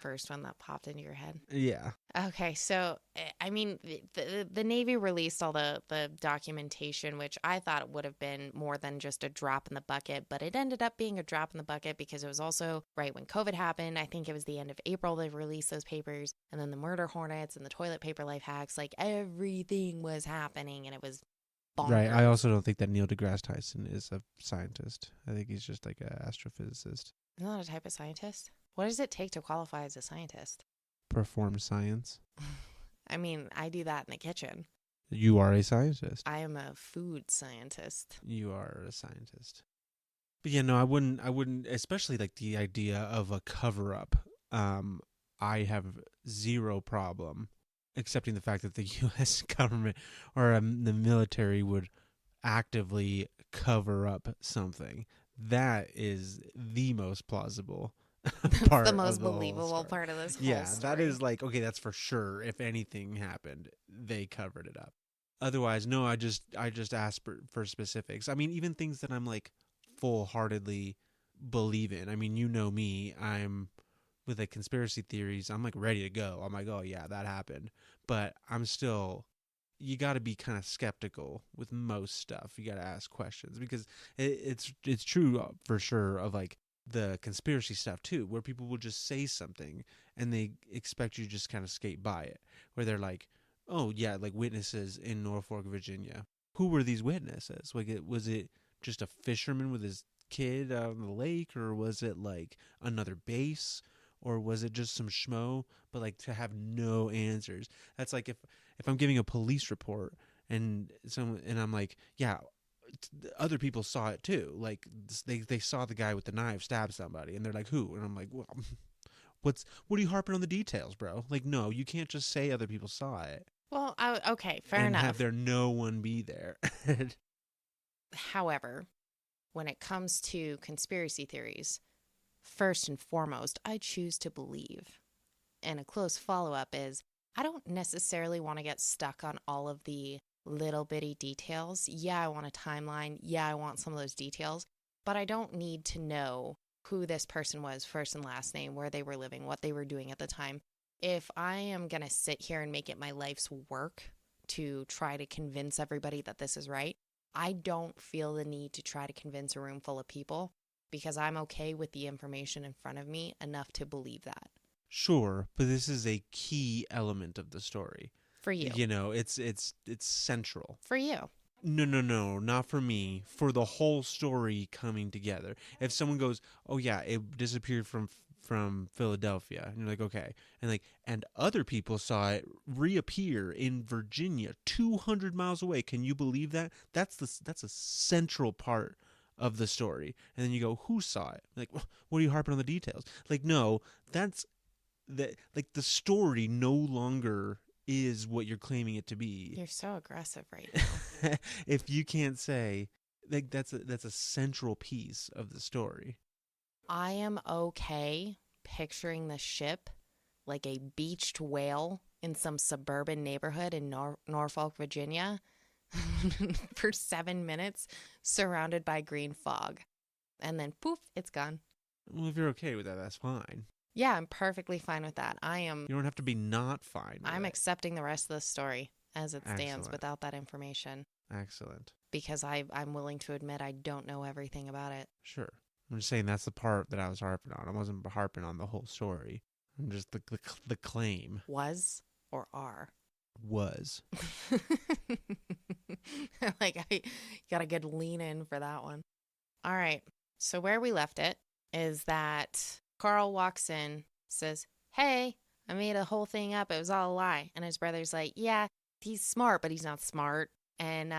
Speaker 1: First one that popped into your head.
Speaker 2: Yeah.
Speaker 1: Okay, so I mean, the Navy released all the documentation, which I thought would have been more than just a drop in the bucket, but it ended up being a drop in the bucket because it was also right when COVID happened. I think it was the end of April they released those papers, and then the murder hornets and the toilet paper life hacks, like everything was happening, and it was bonkers.
Speaker 2: Right. I also don't think that Neil deGrasse Tyson is a scientist. I think he's just like an astrophysicist.
Speaker 1: Isn't that a type of scientist? What does it take to qualify as a scientist?
Speaker 2: Perform science.
Speaker 1: I mean, I do that in the kitchen.
Speaker 2: You are a scientist.
Speaker 1: I am a food scientist.
Speaker 2: You are a scientist. But yeah, no, I wouldn't, especially like the idea of a cover up. I have zero problem accepting the fact that the U.S. government or the military would actively cover up something. That is the most plausible part.
Speaker 1: The most
Speaker 2: of the
Speaker 1: believable part of this whole
Speaker 2: Yeah,
Speaker 1: story.
Speaker 2: that is like, okay, that's for sure. If anything happened, they covered it up. Otherwise, no, I just ask for specifics. I mean, even things that I'm like full-heartedly believe in. I mean, you know me, I'm with like conspiracy theories, I'm like ready to go. I'm like, oh yeah, that happened. But I'm still, you got to be kind of skeptical with most stuff. You got to ask questions because it's true for sure of like the conspiracy stuff too, where people will just say something and they expect you to just kind of skate by it, where they're like, oh yeah, like witnesses in Norfolk, Virginia. Who were these witnesses? Like, was it just a fisherman with his kid out on the lake, or was it like another base, or was it just some schmo? But like to have no answers. That's like if I'm giving a police report and I'm like, yeah, other people saw it too. Like they saw the guy with the knife stab somebody, and they're like, who? And I'm like, well, what are you harping on the details, bro? Like, no, you can't just say other people saw it.
Speaker 1: Well, okay, fair
Speaker 2: and
Speaker 1: enough.
Speaker 2: Have there no one be there.
Speaker 1: However, when it comes to conspiracy theories, first and foremost, I choose to believe. And a close follow-up is, I don't necessarily want to get stuck on all of the little bitty details. Yeah, I want a timeline. Yeah, I want some of those details. But I don't need to know who this person was, first and last name, where they were living, what they were doing at the time. If I am going to sit here and make it my life's work to try to convince everybody that this is right, I don't feel the need to try to convince a room full of people because I'm okay with the information in front of me enough to believe that.
Speaker 2: Sure, but this is a key element of the story.
Speaker 1: For you.
Speaker 2: You know, it's central.
Speaker 1: For you.
Speaker 2: No, not for me. For the whole story coming together. If someone goes, oh yeah, it disappeared from Philadelphia, and you're like, okay, and other people saw it reappear in Virginia 200 miles away. Can you believe that? That's a central part of the story. And then you go, who saw it? Like, what are you harping on the details? Like, no, that's like the story no longer is what you're claiming it to be.
Speaker 1: You're so aggressive right now.
Speaker 2: If you can't say, like, that's a central piece of the story.
Speaker 1: I am okay picturing the ship like a beached whale in some suburban neighborhood in Norfolk, Virginia for 7 minutes surrounded by green fog. And then poof, it's gone.
Speaker 2: Well, if you're okay with that, that's fine.
Speaker 1: Yeah, I'm perfectly fine with that.
Speaker 2: You don't have to be not fine with
Speaker 1: I'm
Speaker 2: it.
Speaker 1: accepting the rest of the story as it stands.
Speaker 2: Excellent.
Speaker 1: Without that information.
Speaker 2: Excellent.
Speaker 1: Because I'm willing to admit I don't know everything about it.
Speaker 2: Sure. I'm just saying that's the part that I was harping on. I wasn't harping on the whole story. I'm just the claim.
Speaker 1: Was or are?
Speaker 2: Was.
Speaker 1: You got a good lean in for that one. All right. So where we left it is that Carl walks in, says, hey, I made a whole thing up. It was all a lie. And his brother's like, yeah, he's smart, but he's not smart. And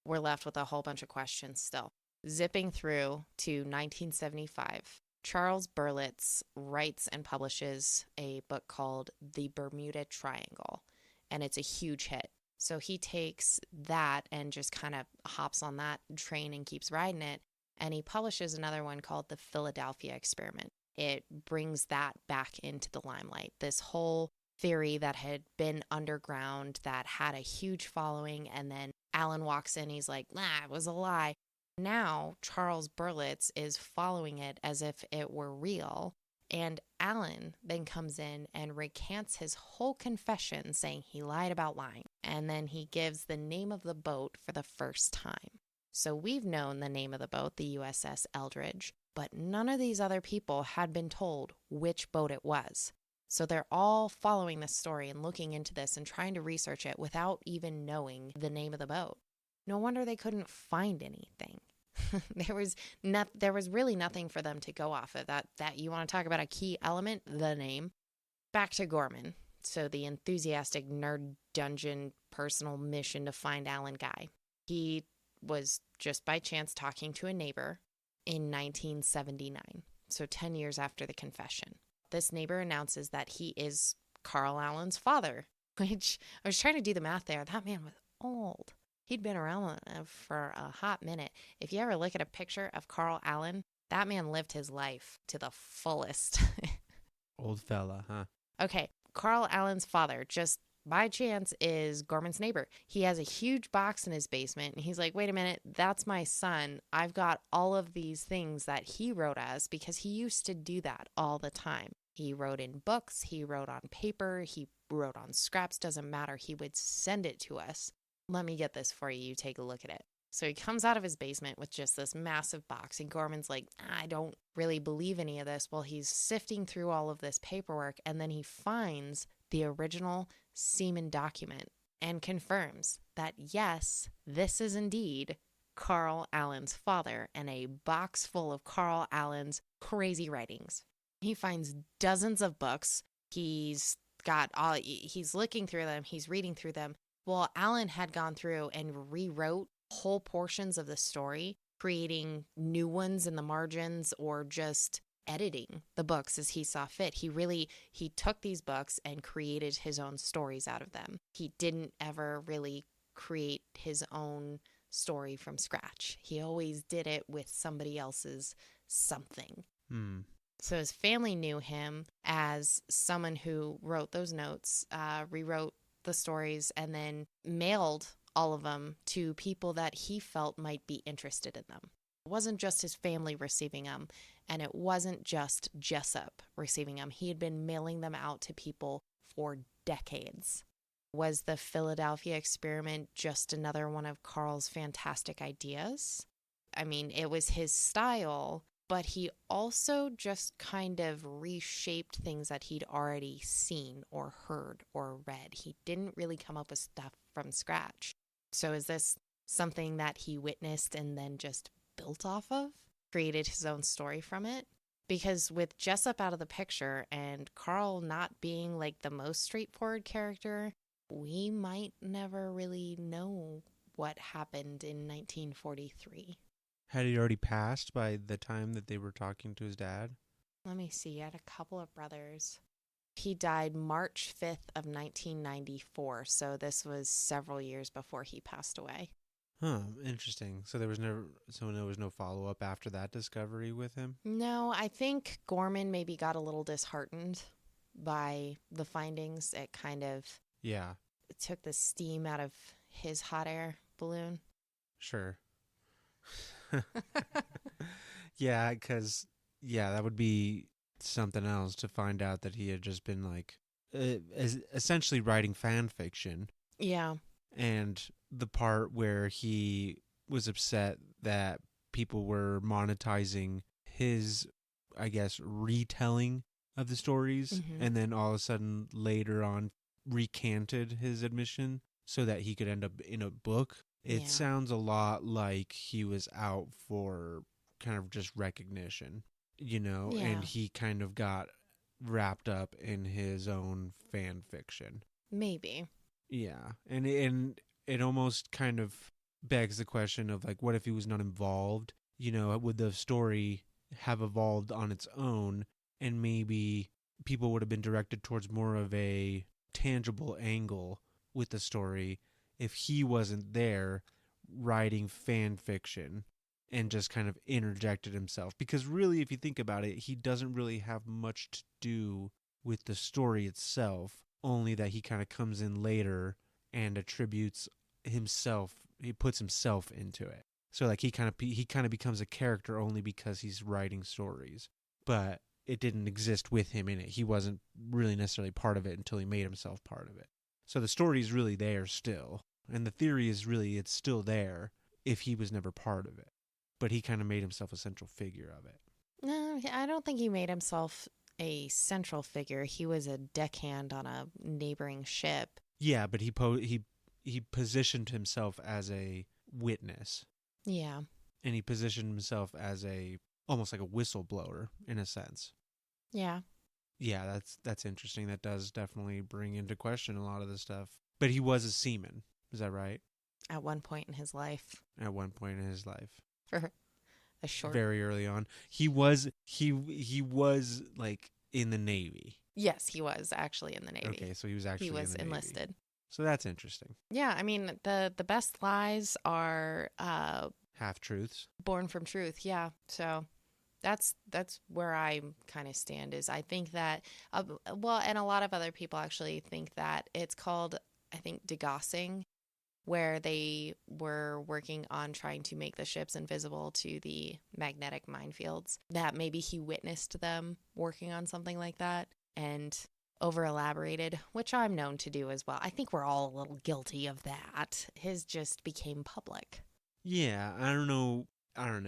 Speaker 1: we're left with a whole bunch of questions still. Zipping through to 1975, Charles Berlitz writes and publishes a book called The Bermuda Triangle, and it's a huge hit. So he takes that and just kind of hops on that train and keeps riding it, and he publishes another one called The Philadelphia Experiment. It brings that back into the limelight. This whole theory that had been underground, that had a huge following, and then Alan walks in, he's like, nah, it was a lie. Now, Charles Berlitz is following it as if it were real. And Alan then comes in and recants his whole confession, saying he lied about lying. And then he gives the name of the boat for the first time. So we've known the name of the boat, the USS Eldridge, but none of these other people had been told which boat it was. So they're all following this story and looking into this and trying to research it without even knowing the name of the boat. No wonder they couldn't find anything. There was really nothing for them to go off of. That you want to talk about a key element, the name. Back to Gorman. So the enthusiastic nerd dungeon personal mission to find Alan Guy. He was just by chance talking to a neighbor in 1979, so 10 years after the confession. This neighbor announces that he is Carl Allen's father, which I was trying to do the math there. That man was old. He'd been around for a hot minute. If you ever look at a picture of Carl Allen, that man lived his life to the fullest.
Speaker 2: Old fella, huh?
Speaker 1: Okay, Carl Allen's father, just by chance, is Gorman's neighbor. He has a huge box in his basement, and he's like, wait a minute, that's my son. I've got all of these things that he wrote as, because he used to do that all the time. He wrote in books, he wrote on paper, he wrote on scraps, doesn't matter. He would send it to us. Let me get this for you. You take a look at it. So he comes out of his basement with just this massive box, and Gorman's like, I don't really believe any of this. Well, he's sifting through all of this paperwork, and then he finds the original Seaman document and confirms that, yes, this is indeed Carl Allen's father and a box full of Carl Allen's crazy writings. He finds dozens of books. He's looking through them. He's reading through them. Well, Allen had gone through and rewrote whole portions of the story, creating new ones in the margins or just editing the books as he saw fit. He took these books and created his own stories out of them. He didn't ever really create his own story from scratch. He always did it with somebody else's something. So his family knew him as someone who wrote those notes, rewrote the stories, and then mailed all of them to people that he felt might be interested in them. It wasn't just his family receiving them, and it wasn't just Jessup receiving them. He had been mailing them out to people for decades. Was the Philadelphia Experiment just another one of Carl's fantastic ideas? I mean, it was his style, but he also just kind of reshaped things that he'd already seen or heard or read. He didn't really come up with stuff from scratch. So is this something that he witnessed and then just built off of? Created his own story from it? Because with Jessup out of the picture and Carl not being like the most straightforward character, we might never really know what happened in 1943.
Speaker 2: Had he already passed by the time that they were talking to his dad?
Speaker 1: Let me see. He had a couple of brothers. He died March 5th of 1994, so this was several years before he passed away.
Speaker 2: Huh, interesting. So there was no follow-up after that discovery with him?
Speaker 1: No, I think Gorman maybe got a little disheartened by the findings. It kind of took the steam out of his hot air balloon.
Speaker 2: Sure. Yeah, because that would be something else to find out that he had just been like essentially writing fan fiction.
Speaker 1: Yeah.
Speaker 2: And the part where he was upset that people were monetizing his, I guess, retelling of the stories, and then all of a sudden later on recanted his admission so that he could end up in a book. It sounds a lot like he was out for kind of just recognition, and he kind of got wrapped up in his own fan fiction.
Speaker 1: Maybe.
Speaker 2: Yeah, and it almost kind of begs the question of like, what if he was not involved? You know, would the story have evolved on its own, and maybe people would have been directed towards more of a tangible angle with the story if he wasn't there writing fan fiction and just kind of interjected himself? Because really, if you think about it, he doesn't really have much to do with the story itself, only that he kind of comes in later and attributes himself, he puts himself into it. So like he kind of becomes a character only because he's writing stories. But it didn't exist with him in it. He wasn't really necessarily part of it until he made himself part of it. So the story is really there still. And the theory is really it's still there if he was never part of it. But he kind of made himself a central figure of it.
Speaker 1: No, I don't think he made himself a central figure. He was a deckhand on a neighboring ship.
Speaker 2: Yeah, but he positioned himself as a witness.
Speaker 1: Yeah.
Speaker 2: And he positioned himself as a almost like a whistleblower in a sense.
Speaker 1: Yeah.
Speaker 2: Yeah, that's interesting. That does definitely bring into question a lot of the stuff. But he was a seaman. Is that right?
Speaker 1: At one point in his life.
Speaker 2: At one point in his life.
Speaker 1: For a short.
Speaker 2: Very early on. He was like in the Navy.
Speaker 1: Yes, he was actually in the Navy.
Speaker 2: Okay, so he was actually
Speaker 1: enlisted.
Speaker 2: So that's interesting.
Speaker 1: Yeah, I mean the best lies are
Speaker 2: half-truths.
Speaker 1: Born from truth. Yeah. So that's where I kind of stand. Is I think that and a lot of other people actually think that it's called, I think, degossing, where they were working on trying to make the ships invisible to the magnetic minefields. That maybe he witnessed them working on something like that and over elaborated, which I'm known to do as well. I think we're all a little guilty of that. His just became public.
Speaker 2: Yeah, I don't know.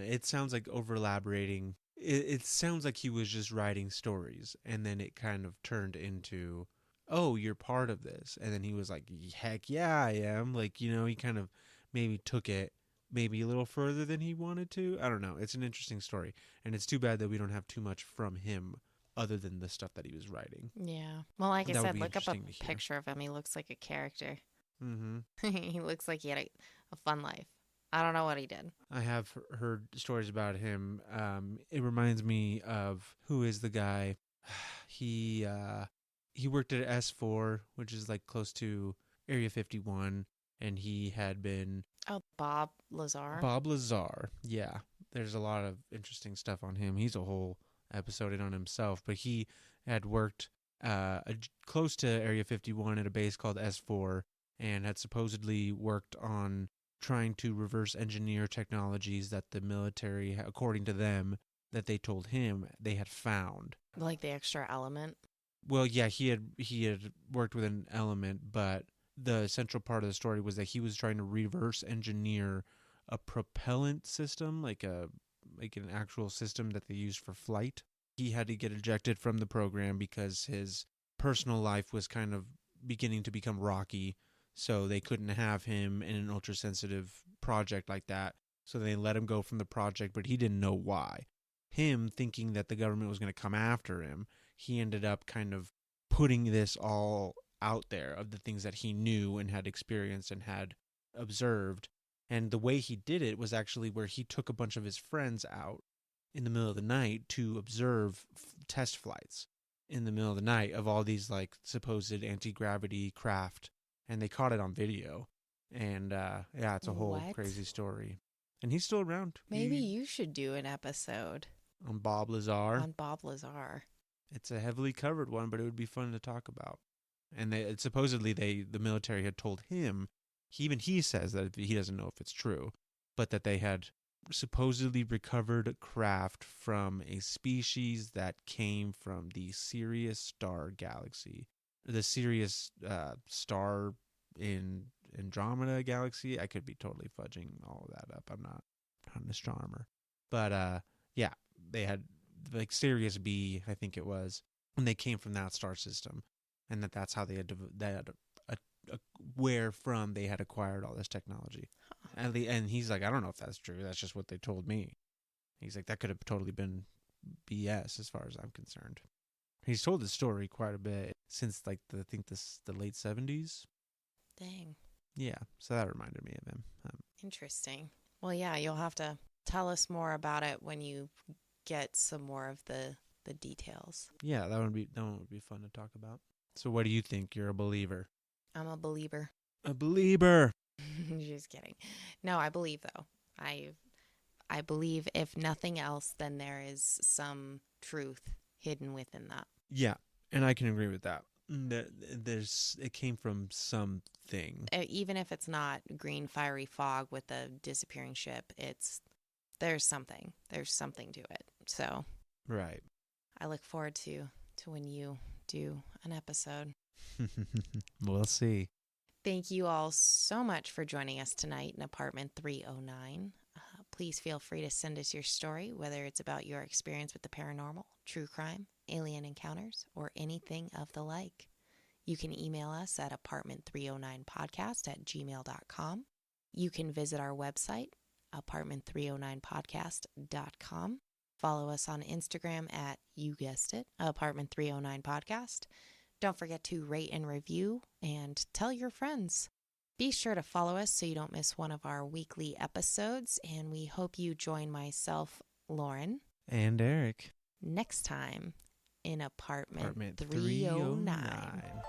Speaker 2: It sounds like over elaborating. It sounds like he was just writing stories, and then it kind of turned into, oh, you're part of this. And then he was like, heck yeah, I am. Like, you know, he kind of maybe took it maybe a little further than he wanted to. I don't know. It's an interesting story. And it's too bad that we don't have too much from him other than the stuff that he was writing.
Speaker 1: Yeah. Well, like I said, look up a picture of him. He looks like a character.
Speaker 2: Mm-hmm.
Speaker 1: He looks like he had a fun life. I don't know what he did.
Speaker 2: I have heard stories about him. It reminds me of, who is the guy? He worked at S4, which is like close to Area 51, and he had been...
Speaker 1: Oh, Bob Lazar.
Speaker 2: Bob Lazar, yeah. There's a lot of interesting stuff on him. He's a whole episode in on himself, but he had worked close to Area 51 at a base called S4, and had supposedly worked on trying to reverse engineer technologies that the military, according to them, that they told him they had found.
Speaker 1: Like the extra element?
Speaker 2: Well, yeah, he had worked with an element, but the central part of the story was that he was trying to reverse engineer a propellant system, like an actual system that they used for flight. He had to get ejected from the program because his personal life was kind of beginning to become rocky. So they couldn't have him in an ultra-sensitive project like that. So they let him go from the project, but he didn't know why. Him thinking that the government was going to come after him, he ended up kind of putting this all out there of the things that he knew and had experienced and had observed. And the way he did it was actually where he took a bunch of his friends out in the middle of the night to observe test flights in the middle of the night of all these like supposed anti-gravity craft. And they caught it on video. And yeah, it's a whole crazy story. And he's still around.
Speaker 1: Maybe you should do an episode.
Speaker 2: On Bob Lazar.
Speaker 1: On Bob Lazar.
Speaker 2: It's a heavily covered one, but it would be fun to talk about. And supposedly the military had told him, he says that he doesn't know if it's true, but that they had supposedly recovered craft from a species that came from the Sirius Star galaxy. The Sirius star in Andromeda galaxy. I could be totally fudging all of that up. I'm not an astronomer. But yeah, they had like Sirius B, I think it was, and they came from that star system, and that's how they had where from they had acquired all this technology. And he's like, I don't know if that's true. That's just what they told me. He's like, that could have totally been BS as far as I'm concerned. He's told the story quite a bit since like the late 70s.
Speaker 1: Dang.
Speaker 2: Yeah, so that reminded me of him.
Speaker 1: Interesting. Well, yeah, you'll have to tell us more about it when you get some more of the details.
Speaker 2: Yeah, that would be fun to talk about. So what do you think? You're a believer?
Speaker 1: I'm a believer.
Speaker 2: A believer.
Speaker 1: Just kidding. No, I believe though. I believe if nothing else, then there is some truth hidden within that.
Speaker 2: Yeah, and I can agree with that. It came from something.
Speaker 1: Even if it's not green fiery fog with a disappearing ship, there's something to it. So
Speaker 2: Right.
Speaker 1: I look forward to when you do an episode.
Speaker 2: We'll see.
Speaker 1: Thank you all so much for joining us tonight in Apartment 309. Please feel free to send us your story, whether it's about your experience with the paranormal, true crime, alien encounters, or anything of the like. You can email us at apartment309podcast@gmail.com. You can visit our website, apartment309podcast.com. Follow us on Instagram at, you guessed it, apartment309podcast. Don't forget to rate and review and tell your friends. Be sure to follow us so you don't miss one of our weekly episodes, and we hope you join myself, Lauren,
Speaker 2: and Eric
Speaker 1: next time in Apartment
Speaker 2: 309.
Speaker 1: 309.